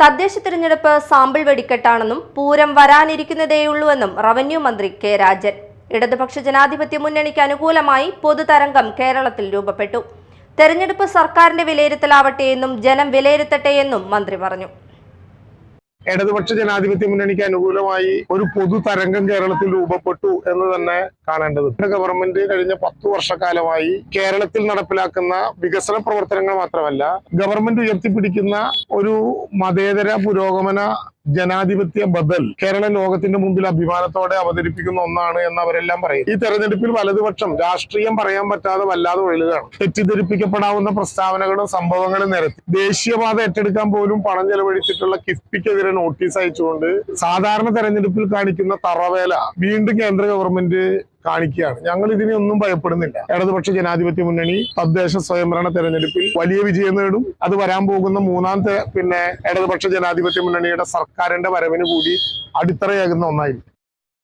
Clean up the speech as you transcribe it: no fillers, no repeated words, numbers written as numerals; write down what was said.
തദ്ദേശ തിരഞ്ഞെടുപ്പ് sample വെടിക്കെട്ടാണെന്നും Pooram വരാനിരിക്കുന്നതേയുള്ളൂവെന്നും revenue മന്ത്രി കെ രാജൻ. ഇടതുപക്ഷ ജനാധിപത്യ മുന്നണിക്ക് അനുകൂലമായി പൊതുതരംഗം കേരളത്തിൽ രൂപപ്പെട്ടു. തെരഞ്ഞെടുപ്പ് സർക്കാരിന്റെ വിലയിരുത്തലാവട്ടെ എന്നും ജനം വിലയിരുത്തട്ടെ എന്നും മന്ത്രി പറഞ്ഞു. ഇടതുപക്ഷ ജനാധിപത്യ മുന്നണിക്ക് അനുകൂലമായി ഒരു പൊതുതരംഗം കേരളത്തിൽ രൂപപ്പെട്ടു എന്ന് തന്നെ കാണേണ്ടതുണ്ട്. ഗവൺമെന്റ് കഴിഞ്ഞ 10 വർഷക്കാലമായി കേരളത്തിൽ നടപ്പിലാക്കുന്ന വികസന പ്രവർത്തനങ്ങൾ മാത്രമല്ല, ഗവൺമെന്റ് ഉയർത്തിപ്പിടിക്കുന്ന ഒരു മതേതര പുരോഗമന ജനാധിപത്യ ബദൽ കേരള ലോകത്തിന്റെ മുമ്പിൽ അഭിമാനത്തോടെ അവതരിപ്പിക്കുന്ന ഒന്നാണ് എന്ന് അവരെല്ലാം പറയും. ഈ തെരഞ്ഞെടുപ്പിൽ വലതുപക്ഷം രാഷ്ട്രീയം പറയാൻ പറ്റാതെ വല്ലാതെ വലുതാണ്. തെറ്റിദ്ധരിപ്പിക്കപ്പെടാവുന്ന പ്രസ്താവനകളും സംഭവങ്ങളും നിരത്തി ദേശീയപാത ഏറ്റെടുക്കാൻ പോലും പണം ചെലവഴിച്ചിട്ടുള്ള കിഫ്ബിക്കെതിരെ നോട്ടീസ് അയച്ചുകൊണ്ട് സാധാരണ തെരഞ്ഞെടുപ്പിൽ കാണിക്കുന്ന തറവേല വീണ്ടും കേന്ദ്ര ഗവൺമെന്റ് കാണിക്കുകയാണ്. ഞങ്ങൾ ഇതിനെ ഒന്നും ഭയപ്പെടുന്നില്ല. ഇടതുപക്ഷ ജനാധിപത്യ മുന്നണി തദ്ദേശ സ്വയംഭരണ തെരഞ്ഞെടുപ്പിൽ വലിയ വിജയം നേടും. അത് വരാൻ പോകുന്ന മൂന്നാമത്തെ ഇടതുപക്ഷ ജനാധിപത്യ മുന്നണിയുടെ സർക്കാരിന്റെ വരവിന് കൂടി അടിത്തറയാകുന്ന ഒന്നായിരിക്കും.